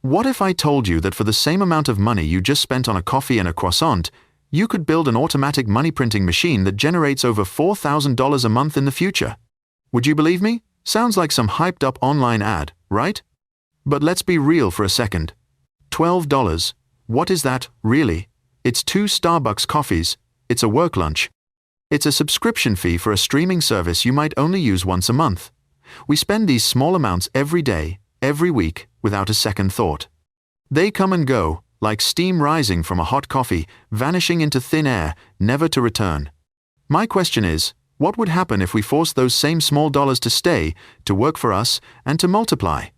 What if I told you that for the same amount of money you just spent on a coffee and a croissant, you could build an automatic money printing machine that generates over $4,000 a month in the future? Would you believe me? Sounds like some hyped up online ad, right? But let's be real for a second. $12. What is that, really? It's 2 Starbucks coffees. It's a work lunch. It's a subscription fee for a streaming service you might only use once a month. We spend these small amounts every day, every week, without a second thought. They come and go, like steam rising from a hot coffee, vanishing into thin air, never to return. My question is, what would happen if we forced those same small dollars to stay, to work for us, and to multiply?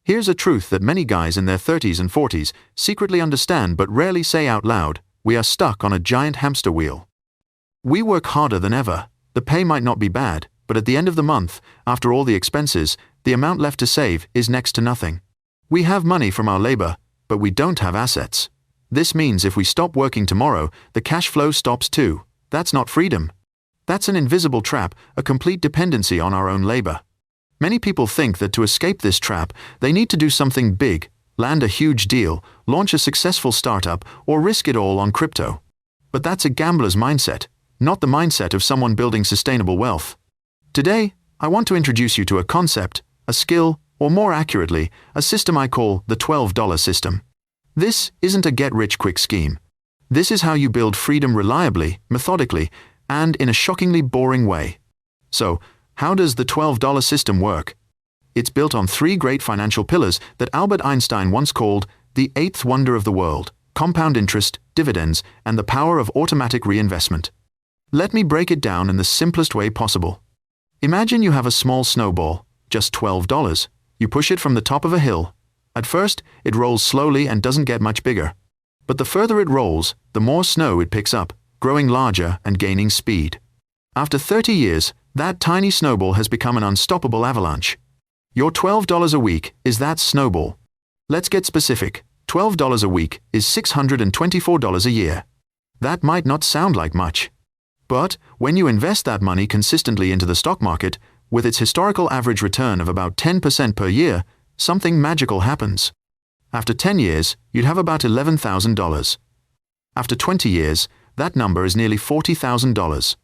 Here's a truth that many guys in their 30s and 40s secretly understand but rarely say out loud: we are stuck on a giant hamster wheel. We work harder than ever. The pay might not be bad, but at the end of the month, after all the expenses, the amount left to save is next to nothing. We have money from our labor, but we don't have assets. This means if we stop working tomorrow, the cash flow stops too. That's not freedom. That's an invisible trap, a complete dependency on our own labor. Many people think that to escape this trap, they need to do something big, land a huge deal, launch a successful startup, or risk it all on crypto. But that's a gambler's mindset, not the mindset of someone building sustainable wealth. Today, I want to introduce you to a concept, a skill, or more accurately, a system I call the $12 system. This isn't a get-rich-quick scheme. This is how you build freedom reliably, methodically, and in a shockingly boring way. So, how does the $12 system work? It's built on 3 great financial pillars that Albert Einstein once called the 8th wonder of the world: compound interest, dividends, and the power of automatic reinvestment. Let me break it down in the simplest way possible. Imagine you have a small snowball, just $12. You push it from the top of a hill. At first, it rolls slowly and doesn't get much bigger. But the further it rolls, the more snow it picks up, growing larger and gaining speed. After 30 years, that tiny snowball has become an unstoppable avalanche. Your $12 a week is that snowball. Let's get specific. $12 a week is $624 a year. That might not sound like much. But when you invest that money consistently into the stock market, with its historical average return of about 10% per year, something magical happens. After 10 years, you'd have about $11,000. After 20 years, that number is nearly $40,000.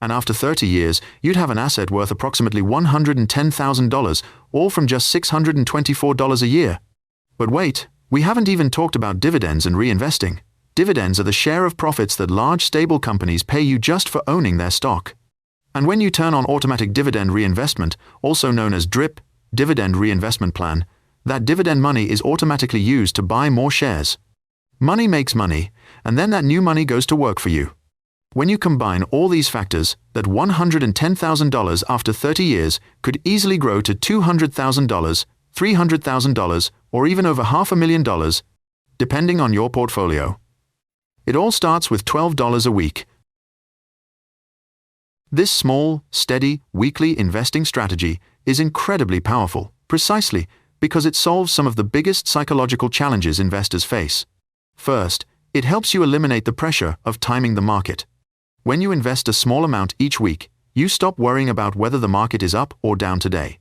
And after 30 years, you'd have an asset worth approximately $110,000, all from just $624 a year. But wait, we haven't even talked about dividends and reinvesting. Dividends are the share of profits that large stable companies pay you just for owning their stock. And when you turn on automatic dividend reinvestment, also known as DRIP, dividend reinvestment plan, that dividend money is automatically used to buy more shares. Money makes money, and then that new money goes to work for you. When you combine all these factors, that $110,000 after 30 years could easily grow to $200,000, $300,000, or even over $500,000, depending on your portfolio. It all starts with $12 a week. This small, steady, weekly investing strategy is incredibly powerful, precisely because it solves some of the biggest psychological challenges investors face. First, it helps you eliminate the pressure of timing the market. When you invest a small amount each week, you stop worrying about whether the market is up or down today.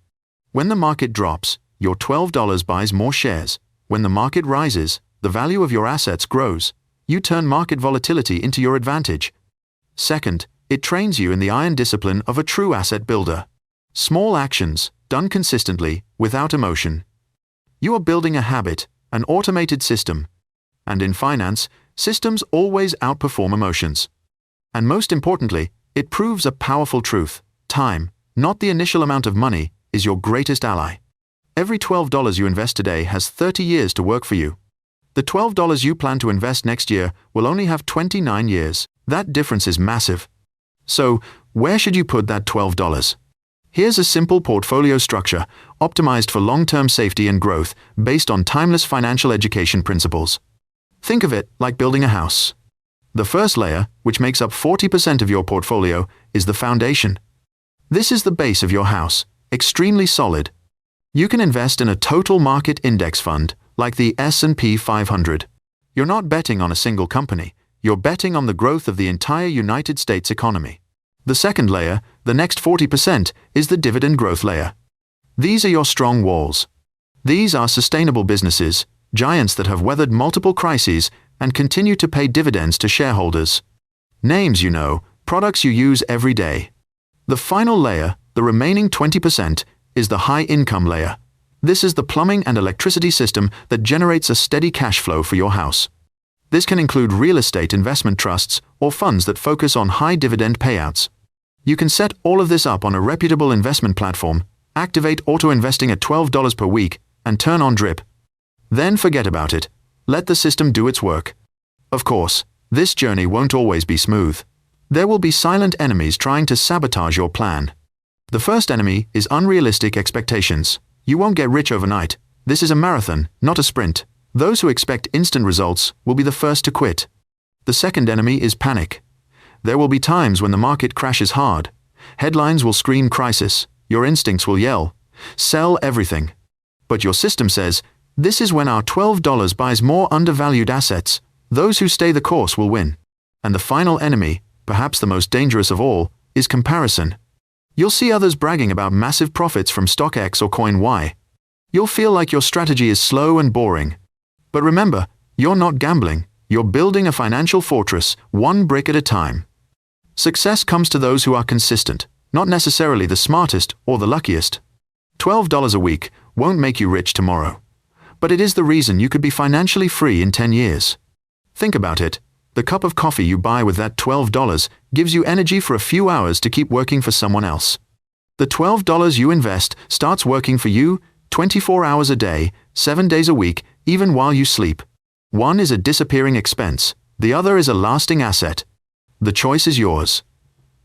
When the market drops, your $12 buys more shares. When the market rises, the value of your assets grows. You turn market volatility into your advantage. Second, it trains you in the iron discipline of a true asset builder. Small actions, done consistently, without emotion. You are building a habit, an automated system. And in finance, systems always outperform emotions. And most importantly, it proves a powerful truth. Time, not the initial amount of money, is your greatest ally. Every $12 you invest today has 30 years to work for you. The $12 you plan to invest next year will only have 29 years. That difference is massive. So, where should you put that $12? Here's a simple portfolio structure, optimized for long-term safety and growth, based on timeless financial education principles. Think of it like building a house. The first layer, which makes up 40% of your portfolio, is the foundation. This is the base of your house, extremely solid. You can invest in a total market index fund, like the S&P 500. You're not betting on a single company, you're betting on the growth of the entire United States economy. The second layer, the next 40%, is the dividend growth layer. These are your strong walls. These are sustainable businesses, giants that have weathered multiple crises and continue to pay dividends to shareholders. Names you know, products you use every day. The final layer, the remaining 20%, is the high-income layer. This is the plumbing and electricity system that generates a steady cash flow for your house. This can include real estate investment trusts or funds that focus on high dividend payouts. You can set all of this up on a reputable investment platform, activate auto-investing at $12 per week, and turn on drip. Then forget about it. Let the system do its work. Of course, this journey won't always be smooth. There will be silent enemies trying to sabotage your plan. The first enemy is unrealistic expectations. You won't get rich overnight. This is a marathon, not a sprint. Those who expect instant results will be the first to quit. The second enemy is panic. There will be times when the market crashes hard. Headlines will scream crisis. Your instincts will yell, sell everything. But your system says, this is when our $12 buys more undervalued assets. Those who stay the course will win. And the final enemy, perhaps the most dangerous of all, is comparison. You'll see others bragging about massive profits from stock X or coin Y. You'll feel like your strategy is slow and boring. But remember, you're not gambling. You're building a financial fortress, one brick at a time. Success comes to those who are consistent, not necessarily the smartest or the luckiest. $12 a week won't make you rich tomorrow. But it is the reason you could be financially free in 10 years. Think about it. The cup of coffee you buy with that $12 gives you energy for a few hours to keep working for someone else. The $12 you invest starts working for you 24 hours a day, 7 days a week, even while you sleep. One is a disappearing expense. The other is a lasting asset. The choice is yours.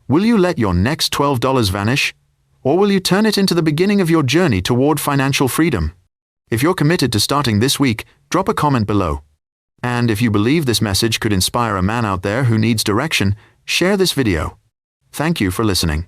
Will you let your next $12 vanish? Or will you turn it into the beginning of your journey toward financial freedom? If you're committed to starting this week, drop a comment below. And if you believe this message could inspire a man out there who needs direction, share this video. Thank you for listening.